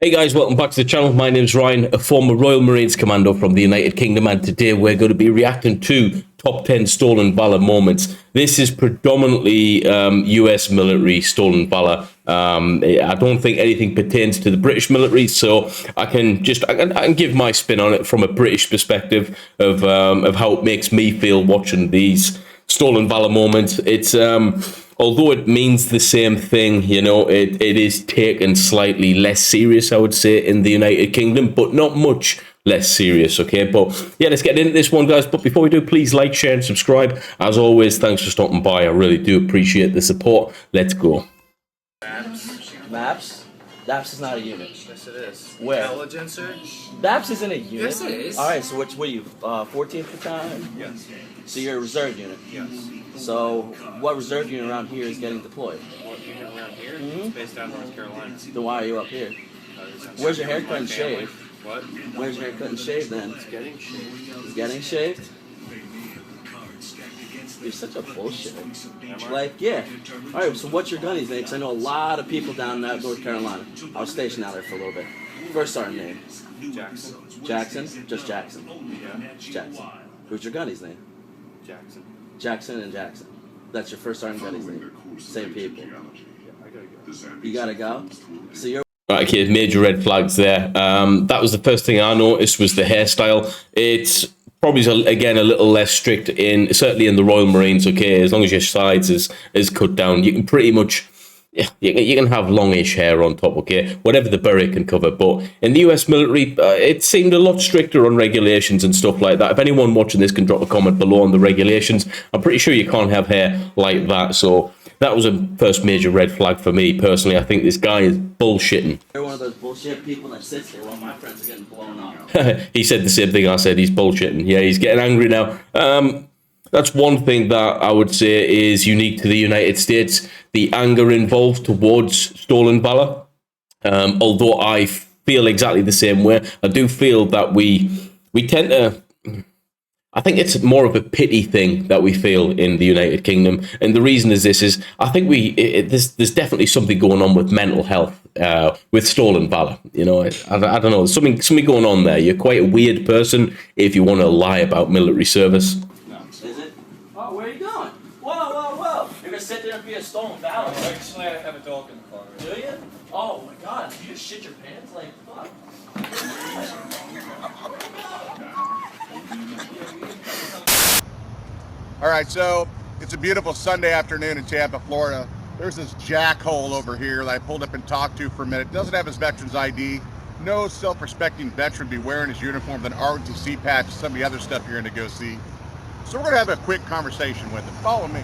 Hey guys, welcome back to the channel. My name's Ryan, a former Royal Marines Commando from the United Kingdom, and today we're going to be reacting to top 10 stolen valor moments. This is predominantly US military stolen valor. I don't think anything pertains to the British military, so I can give my spin on it from a British perspective of how it makes me feel watching these stolen valor moments. It's although it means the same thing, you know, it is taken slightly less serious, I would say, in the United Kingdom, but not much less serious, okay? But yeah, let's get into this one, guys. But before we do, please like, share, and subscribe. As always, thanks for stopping by. I really do appreciate the support. Let's go. Maps? Maps is not a unit. Yes, it is. Where? Intelligencer? Maps isn't a unit. Yes, it is. Alright, so what are you, 14th battalion? Yes. So you're a reserve unit. Yes. So what reserve unit around here is getting deployed? What unit around here? Mhm. It's based out of North Carolina. Then why are you up here? I'm Where's your with haircut my and family. shave? What? Where's your haircut and shave then? It's getting shaved. It's getting shaved? You're such a bullshitter. Am I? Like, yeah. Alright, so what's your gunny's name? Because I know a lot of people down in North Carolina. I was stationed out there for a little bit. First sergeant name? Jackson. Jackson? Just Jackson. Yeah. Jackson. Who's your gunny's name? Jackson. Jackson and Jackson. That's your first sergeant gunny's name. Same people. Yeah, I gotta go. You gotta go? So you're Right, okay, major red flags there. That was the first thing I noticed was the hairstyle. It's probably, again, a little less strict certainly in the Royal Marines, okay? As long as your sides is cut down, you can pretty much, yeah, you can have longish hair on top, okay? Whatever the beret can cover. But in the US military, it seemed a lot stricter on regulations and stuff like that. If anyone watching this can drop a comment below on the regulations, I'm pretty sure you can't have hair like that. So that was a first major red flag for me, personally. I think this guy is bullshitting. one of those bullshit people that sits there while my friends are getting blown up. He said the same thing I said. He's bullshitting. Yeah, he's getting angry now. That's one thing that I would say is unique to the United States, the anger involved towards stolen valor. Although I feel exactly the same way, I do feel that we tend to, I think it's more of a pity thing that we feel in the United Kingdom. And the reason is this is, I think there's definitely something going on with mental health, with stolen valor. You know, I don't know, there's something going on there. You're quite a weird person if you want to lie about military service. Is it? Oh, where are you going? Whoa. You're gonna sit there and be a stolen valor. Actually, I have a dog in the car. Do you? Oh my god, you just shit your pants? Like, fuck. All right, so it's a beautiful Sunday afternoon in Tampa, Florida. There's this jackhole over here that I pulled up and talked to for a minute. Doesn't have his veteran's ID. No self-respecting veteran be wearing his uniform with an ROTC patch and some of the other stuff you're going to go see. So we're going to have a quick conversation with him. Follow me.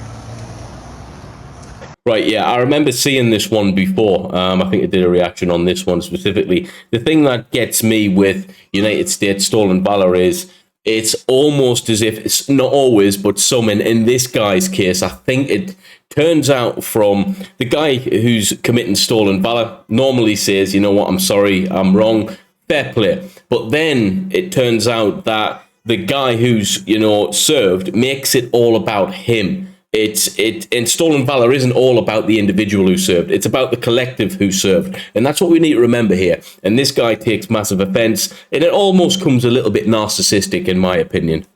Right, yeah, I remember seeing this one before. I think I did a reaction on this one specifically. The thing that gets me with United States stolen valor is it's almost as if, it's not always, but some in this guy's case, I think it turns out from the guy who's committing stolen valor normally says, you know what, I'm sorry, I'm wrong, fair play. But then it turns out that the guy who's, you know, served makes it all about him. And stolen valor isn't all about the individual who served. It's about the collective who served. And that's what we need to remember here. And this guy takes massive offense. And it almost comes a little bit narcissistic, in my opinion.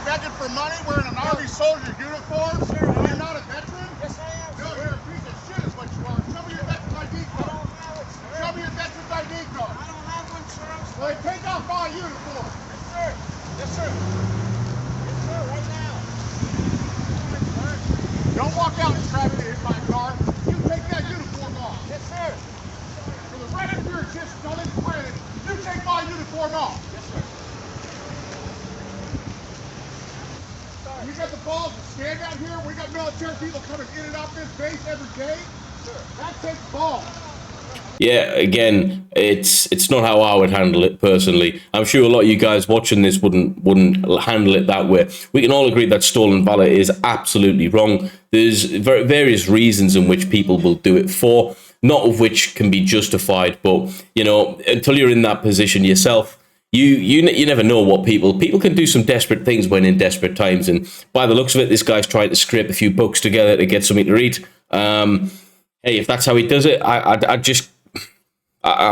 Begging for money, wearing an Army soldier uniform. You're not a veteran? Yes, I am. No, you're a piece of shit is what you are. Show me your veteran's ID card. Show me your veteran's ID card. I don't have one, sir. I'm Well, take off my uniform. sir. Yes, sir. Yes, sir. Right now. Don't walk out and try to hit my car. You take that uniform off. Yes, sir. For the right of your existence on this planet, you take my uniform off. Yes, sir. You got the balls to stand out here. We got military people coming in and out this base every day. That takes balls. Yeah, again, it's not how I would handle it personally. I'm sure a lot of you guys watching this wouldn't handle it that way. We can all agree that stolen valor is absolutely wrong. There's various reasons in which people will do it for, not of which can be justified. But, you know, until you're in that position yourself, you never know what people can do some desperate things when in desperate times. And by the looks of it, this guy's trying to scrape a few bucks together to get something to eat. Hey, if that's how he does it, I'm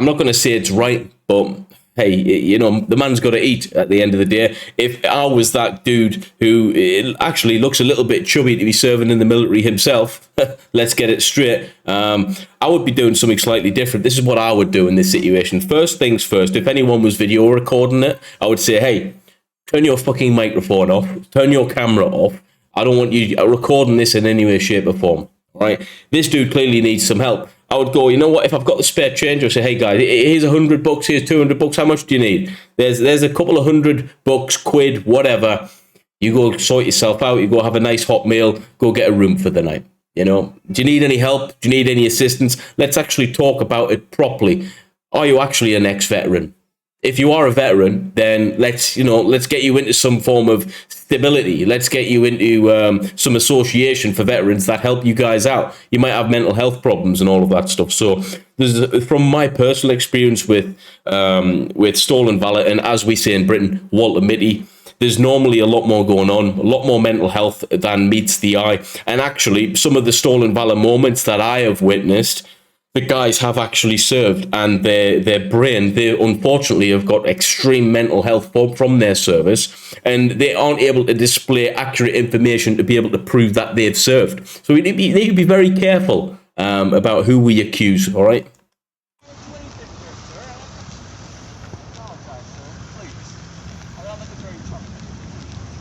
not going to say it's right, but hey, you know, the man's got to eat at the end of the day. If I was that dude who actually looks a little bit chubby to be serving in the military himself, let's get it straight, I would be doing something slightly different. This is what I would do in this situation. First things first, if anyone was video recording it, I would say, hey, turn your fucking microphone off, turn your camera off. I don't want you recording this in any way, shape or form. All right, this dude clearly needs some help. I would go, you know what, if I've got the spare change, I'll say, hey guys, here's $100, here's $200, how much do you need? There's a couple of $100, quid, whatever. You go sort yourself out, you go have a nice hot meal, go get a room for the night. You know, do you need any help? Do you need any assistance? Let's actually talk about it properly. Are you actually an ex-veteran? If you are a veteran, then let's get you into some form of stability. Let's get you into some association for veterans that help you guys out. You might have mental health problems and all of that stuff. So, from my personal experience with stolen valor, and as we say in Britain, Walter Mitty, there's normally a lot more going on, a lot more mental health than meets the eye. And actually, some of the stolen valor moments that I have witnessed, the guys have actually served, and their brain, they unfortunately have got extreme mental health from their service, and they aren't able to display accurate information to be able to prove that they've served. So we need to be very careful about who we accuse, all right?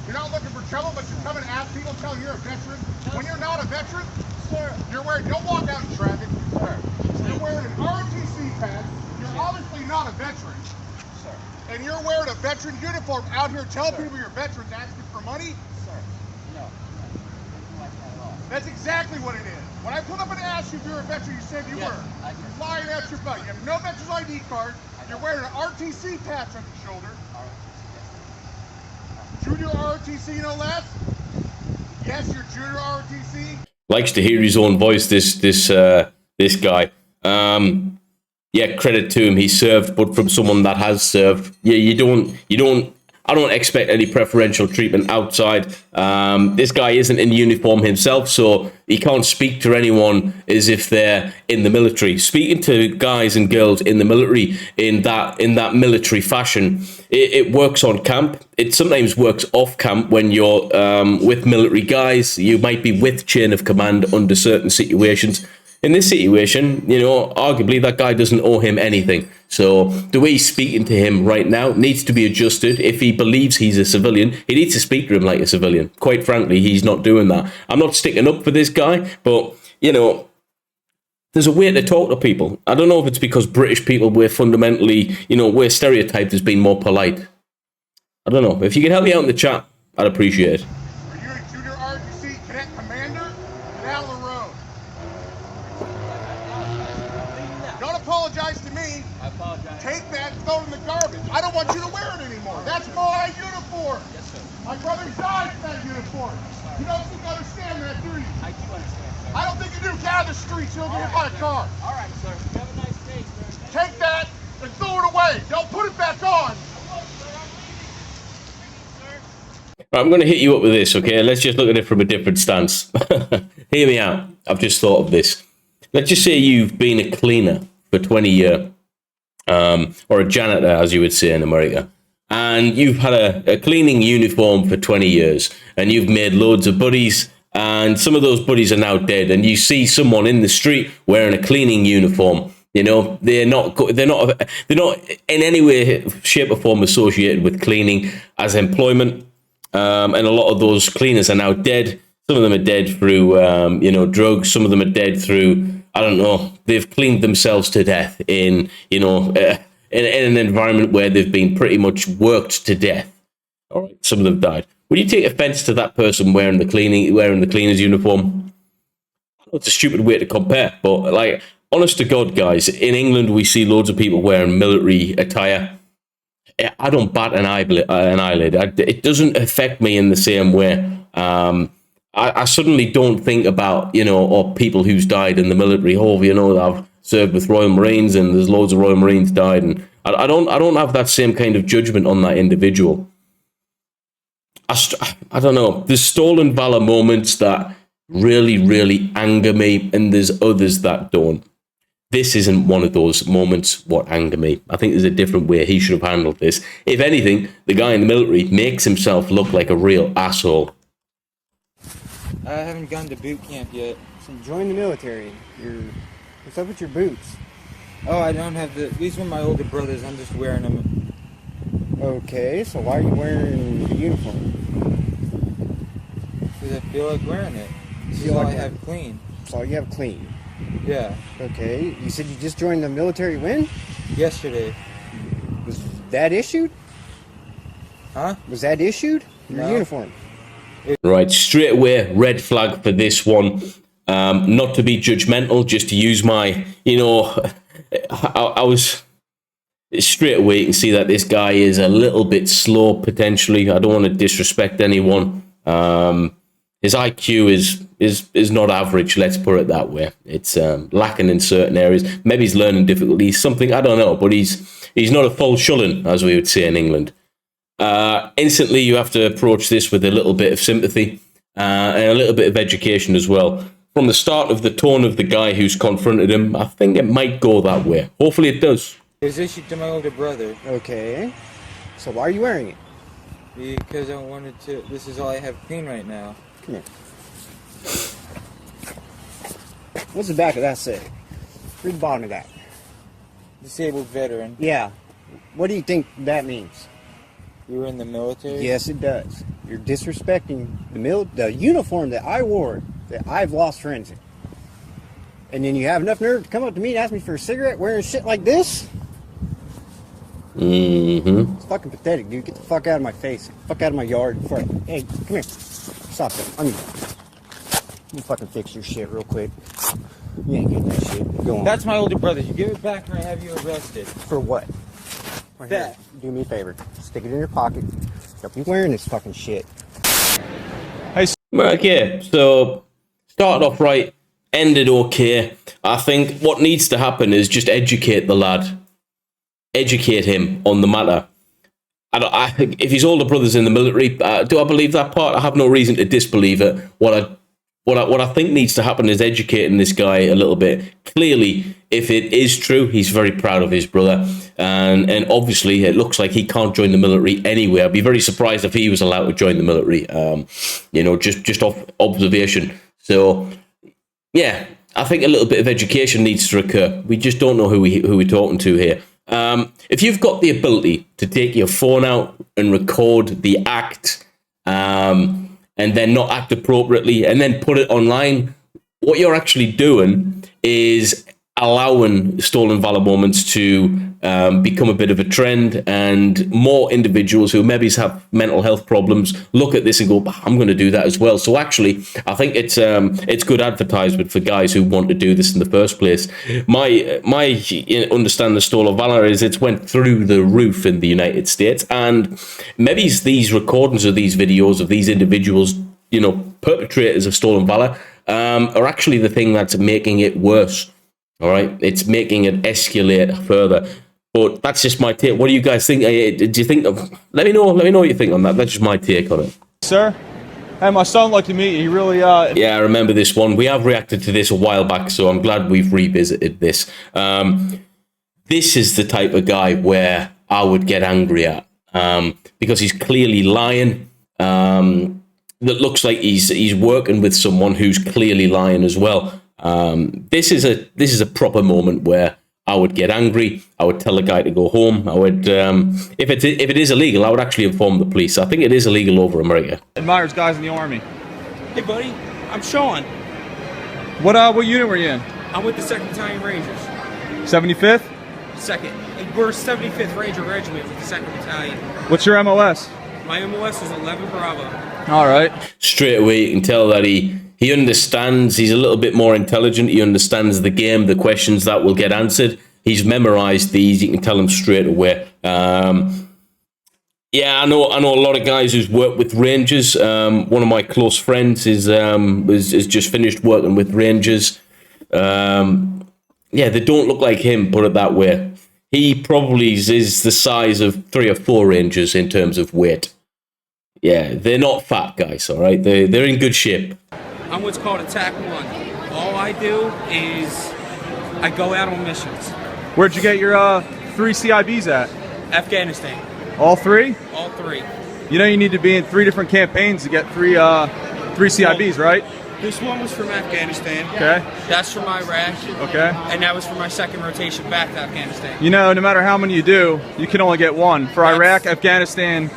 You're not looking for trouble, but you're coming to ask people, tell you're a veteran. When you're not a veteran, sir, you're wearing, don't walk out in traffic, sir. You're wearing an ROTC pad. You're obviously not a veteran, sir. And you're wearing a veteran uniform out here telling people you're veterans asking for money? Sir, no. Nothing like that at all. That's exactly what it is. When I pulled up and asked you if you're a veteran, you said you Yes, were. I did. You're lying out your butt. You have no veteran's ID card. You're wearing an RTC patch on your shoulder. Junior ROTC, no less. Yes, you're junior ROTC. Likes to hear his own voice. This guy. Yeah, credit to him. He served, but from someone that has served. Yeah, you don't. I don't expect any preferential treatment outside. This guy isn't in uniform himself, so he can't speak to anyone as if they're in the military. Speaking to guys and girls in the military in that military fashion, it works on camp. It sometimes works off camp when you're with military guys. You might be with chain of command under certain situations. In this situation, you know, arguably that guy doesn't owe him anything. So the way he's speaking to him right now needs to be adjusted. If he believes he's a civilian, he needs to speak to him like a civilian. Quite frankly, he's not doing that. I'm not sticking up for this guy, but, you know, there's a way to talk to people. I don't know if it's because British people, we're fundamentally, you know, we're stereotyped as being more polite. I don't know. If you can help me out in the chat, I'd appreciate it. Are you a junior RTC cadet commander? Get out of the road. Don't apologize to me. I apologize. Take that and throw it in the garbage. I don't want you to wear it anymore. That's my uniform. Yes, sir. My brother died in that uniform. You don't think I understand that, do you? I do understand, sir. I don't think you do. Get out of the streets. You'll get hit by a car. All right, sir. You have a nice day, sir. Take that and throw it away. Don't put it back on. I'm going to hit you up with this, okay? Let's just look at it from a different stance. Hear me out. I've just thought of this. Let's just say you've been a cleaner for 20 years, or a janitor, as you would say in America, and you've had a cleaning uniform for 20 years, and you've made loads of buddies, and some of those buddies are now dead, and you see someone in the street wearing a cleaning uniform. You know, they're not in any way, shape, or form associated with cleaning as employment. And a lot of those cleaners are now dead. Some of them are dead through, drugs. Some of them are dead through, I don't know, they've cleaned themselves to death in an environment where they've been pretty much worked to death. All right, some of them died. Would you take offense to that person wearing the cleaner's uniform? It's a stupid way to compare, but like, honest to God, guys, in England we see loads of people wearing military attire. I don't bat an eyelid. It doesn't affect me in the same way. I suddenly don't think about, or people who's died in the military. I've served with Royal Marines, and there's loads of Royal Marines died, and I don't have that same kind of judgment on that individual. I don't know. There's stolen valor moments that really, really anger me, and there's others that don't. This isn't one of those moments what anger me. I think there's a different way he should have handled this. If anything, the guy in the military makes himself look like a real asshole. I haven't gone to boot camp yet. So join the military. What's up with your boots? Oh, I don't have these were my older brothers. I'm just wearing them. Okay, so why are you wearing the uniform? Because I feel like wearing it. This is Feel all like I it. have clean. That's all you have clean. Yeah. Okay, you said you just joined the military when? Yesterday. Was that issued? Huh? Was that issued? Your No. uniform? Right, straight away, red flag for this one. Not to be judgmental, just to use my, I was straight away. You can see that this guy is a little bit slow potentially. I don't want to disrespect anyone. His IQ is not average. Let's put it that way. It's lacking in certain areas. Maybe he's learning difficulties, something I don't know. But he's not a full shullen, as we would say in England. Instantly, you have to approach this with a little bit of sympathy and a little bit of education as well. From the start of the tone of the guy who's confronted him, I think it might go that way. Hopefully, it does. It was issued to my older brother Okay. So why are you wearing it? because I wanted to. This is all I have clean right now. Come here. What's the back of that say? Read the bottom of that. Disabled veteran. Yeah. What do you think that means? You were in the military? Yes, it does. You're disrespecting the uniform that I wore, that I've lost friends in. And then you have enough nerve to come up to me and ask me for a cigarette wearing shit like this? Mm-hmm. It's fucking pathetic, dude. Get the fuck out of my face. Fuck out of my yard. Hey, come here. Stop it. Let me fucking fix your shit real quick. You ain't getting that shit. Go on. That's my older brother. You give it back or I have you arrested. For what? Right here. That. Do me a favor. Stick it in your pocket. Don't be wearing this fucking shit. Okay, so started off right, ended okay. I think what needs to happen is just educate the lad. Educate him on the matter. If his older brother's in the military, do I believe that part? I have no reason to disbelieve it. What I think needs to happen is educating this guy a little bit. Clearly, if it is true, he's very proud of his brother. And obviously, it looks like he can't join the military anyway. I'd be very surprised if he was allowed to join the military, just off observation. So, yeah, I think a little bit of education needs to occur. We just don't know who we're talking to here. If you've got the ability to take your phone out and record the act, and then not act appropriately, and then put it online, what you're actually doing is allowing stolen valor moments to become a bit of a trend, and more individuals who maybe have mental health problems look at this and go, I'm going to do that as well. So actually, I think it's good advertisement for guys who want to do this in the first place. My understanding of stolen valor is it's went through the roof in the United States, and maybe these recordings of these videos of these individuals, perpetrators of stolen valor, are actually the thing that's making it worse. All right, it's making it escalate further. But that's just my take. What do you guys think? Do you think? Let me know what you think on that. That's just my take on it. Sir? Hey, my son liked to meet you. He really, Yeah, I remember this one. We have reacted to this a while back, so I'm glad we've revisited this. This is the type of guy where I would get angry at, because he's clearly lying. That looks like he's working with someone who's clearly lying as well. This is a proper moment where I would get angry. I would tell the guy to go home. I would, if it is illegal, I would actually inform the police. I think it is illegal over America. admires guys in the Army. Hey, buddy, I'm Sean. What unit were you in? I'm with the 2nd Battalion Rangers. 75th? 2nd. And we're 75th Ranger Regiment with the 2nd Battalion. What's your MOS? My MOS is 11 Bravo. All right. Straight away, you can tell that he understands. He's a little bit more intelligent. He understands the game, the questions that will get answered. He's memorized these. You can tell him straight away. Yeah, I know a lot of guys who's worked with Rangers. One of my close friends is just finished working with Rangers. Yeah, they don't look like him, put it that way. He probably is the size of 3 or 4 Rangers in terms of weight. Yeah, they're not fat guys, all right? They're in good shape. I'm what's called a TAC 1. All I do is I go out on missions. Where'd you get your 3 CIBs at? Afghanistan. All 3? All 3. You know you need to be in 3 different campaigns to get 3 CIBs, right? This one was from Afghanistan. Okay. That's from Iraq. Okay. And that was for my second rotation back to Afghanistan. You know, no matter how many you do, you can only get 1. For Iraq, Afghanistan,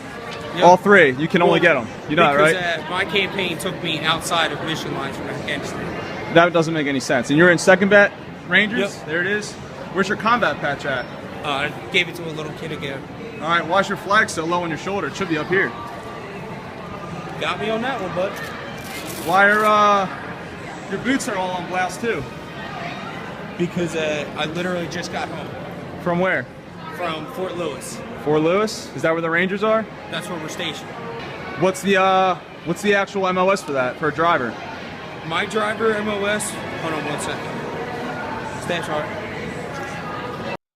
Yep. all 3, you can only get them. You know that, right? Because my campaign took me outside of mission lines from Afghanistan. That doesn't make any sense. And you're in 2nd Bet Rangers? Yep. There it is. Where's your combat patch at? I gave it to a little kid again. All right, why's your flag so low on your shoulder? It should be up here. Got me on that one, bud. Why are your boots are all on blouse too? Because I literally just got home From where? from Fort Lewis. Fort Lewis? Is that where the Rangers are? That's where we're stationed. What's the actual MOS for that, for a driver? My driver MOS. Hold on 1 second. Stand sharp.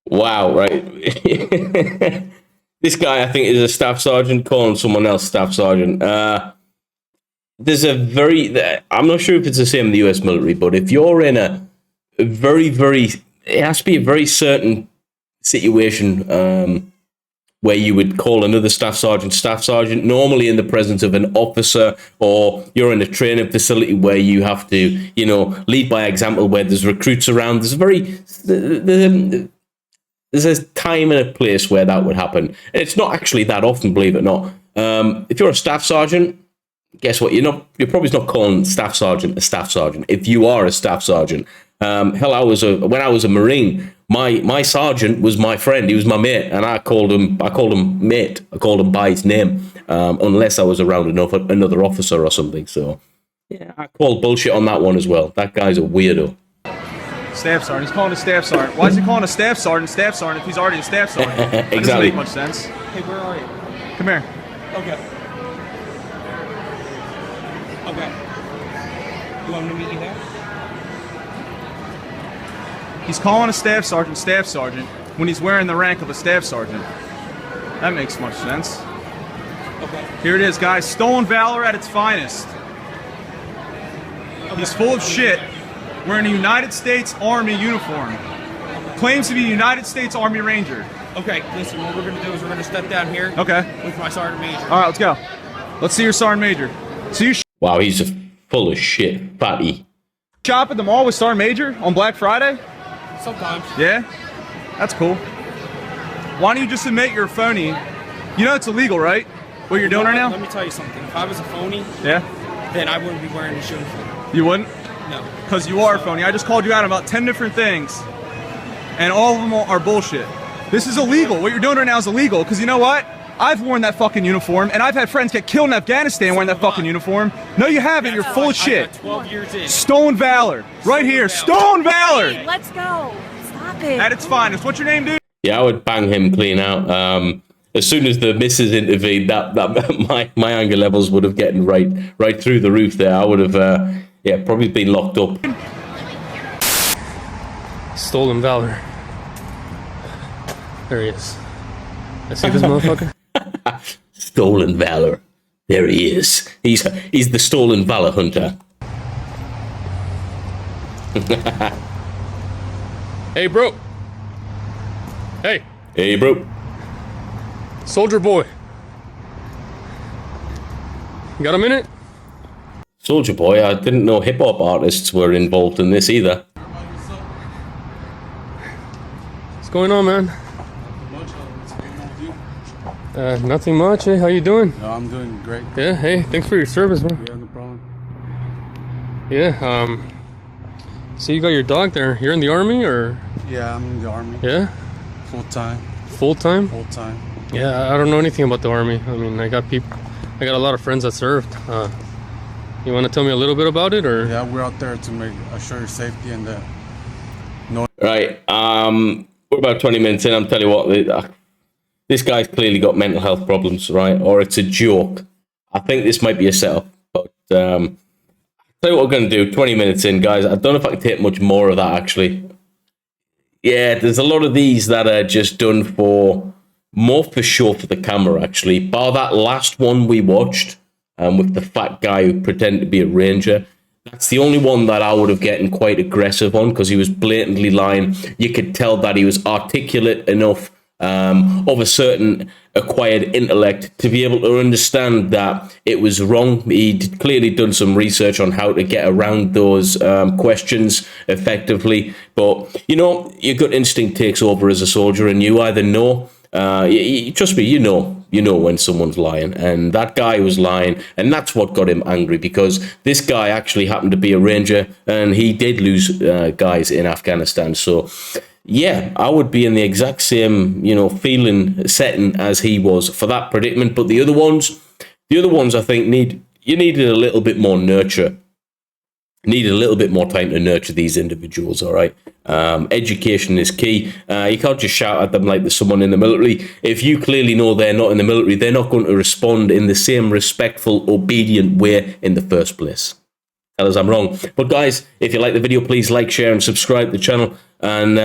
Wow, right? This guy, I think, is a staff sergeant calling someone else staff sergeant. There's a I'm not sure if it's the same in the US military, but if you're in a very, it has to be a very certain situation where you would call another staff sergeant, normally in the presence of an officer, or you're in a training facility where you have to, lead by example, where there's recruits around. There's a time and a place where that would happen. And it's not actually that often, believe it or not. If you're a staff sergeant, guess what? You're probably not calling staff sergeant a staff sergeant. If you are a staff sergeant, when I was a Marine, my sergeant was my friend. He was my mate, and I called him mate. I called him by his name, unless I was around another officer or something. So yeah, I called bullshit on that one as well. That guy's a weirdo. Staff sergeant. He's calling a staff sergeant. Why is he calling a staff sergeant if he's already a staff sergeant? That Exactly. doesn't make much sense. Hey, where are you? Come here. Okay. Okay. You want me to meet you there? He's calling a staff sergeant when he's wearing the rank of a staff sergeant. That makes much sense. Okay. Here it is, guys. Stolen valor at its finest. He's full of shit, wearing a United States Army uniform. Claims to be a United States Army Ranger. Okay, listen, what we're going to do is we're going to step down here Okay. with my sergeant major. All right, let's go. Let's see your sergeant major. So you Wow, he's full of shit, fatty. shop at the mall with sergeant major on Black Friday? Sometimes. Yeah? That's cool. Why don't you just admit you're a phony? You know it's illegal, right? What you're doing right now? Let me tell you something. If I was a phony, Yeah? then I wouldn't be wearing this uniform. You wouldn't? No. Because you are a phony. I just called you out on about 10 different things, and all of them are bullshit. This is illegal. What you're doing right now is illegal, because you know what? I've worn that fucking uniform, and I've had friends get killed in Afghanistan wearing that fucking uniform. No, you haven't. You're full of shit. I got 12 years in. Stolen valor. Right here. Stolen valor. Hey, let's go. Stop it. At its finest. What's your name, dude? Yeah, I would bang him clean out. As soon as the missus intervened, that my anger levels would have gotten right through the roof there. I would have probably been locked up. Stolen valor. There he is. I see this motherfucker. Stolen valor. There he is. He's the stolen valor hunter. Hey, bro. Hey, Hey, bro. soldier boy. You got a minute? Soldier boy, I didn't know hip hop artists were involved in this either. What's going on, man? Nothing much. Hey, how you doing? No, I'm doing great. Yeah. Hey, thanks for your service, man. Yeah, no problem. Yeah. So you got your dog there. You're in the army, or? Yeah, I'm in the army. Yeah. Full time. Full time? Full time. Yeah. I don't know anything about the army. I mean, I got a lot of friends that served. You want to tell me a little bit about it, or? Yeah, we're out there to assure your safety and Right. We're about 20 minutes in. I'm telling you what, this guy's clearly got mental health problems, right? Or it's a joke. I think this might be a setup. But tell you what we're going to do. 20 minutes in, guys. I don't know if I can take much more of that, actually. Yeah, there's a lot of these that are just done for more for show for the camera, actually. Bar that last one we watched, with the fat guy who pretended to be a ranger. That's the only one that I would have gotten quite aggressive on because he was blatantly lying. You could tell that he was articulate enough, of a certain acquired intellect to be able to understand that it was wrong. He'd clearly done some research on how to get around those questions effectively. But, you know, your gut instinct takes over as a soldier, and you either know, trust me, you know when someone's lying, and that guy was lying, and that's what got him angry, because this guy actually happened to be a ranger, and he did lose guys in Afghanistan. So yeah, I would be in the exact same, feeling setting as he was for that predicament. But the other ones I think needed a little bit more nurture. Needed a little bit more time to nurture these individuals, all right? Education is key. You can't just shout at them like there's someone in the military. If you clearly know they're not in the military, they're not going to respond in the same respectful, obedient way in the first place. Tell us I'm wrong. But guys, if you like the video, please like, share, and subscribe to the channel. And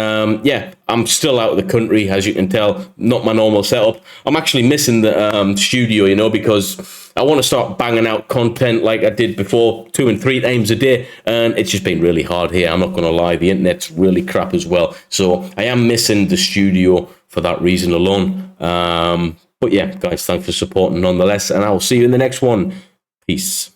yeah, I'm still out of the country, as you can tell. Not my normal setup. I'm actually missing the studio, because I want to start banging out content like I did before, 2 and 3 times a day. And it's just been really hard here. I'm not going to lie. The internet's really crap as well. So I am missing the studio for that reason alone. But yeah, guys, thanks for supporting nonetheless. And I will see you in the next one. Peace.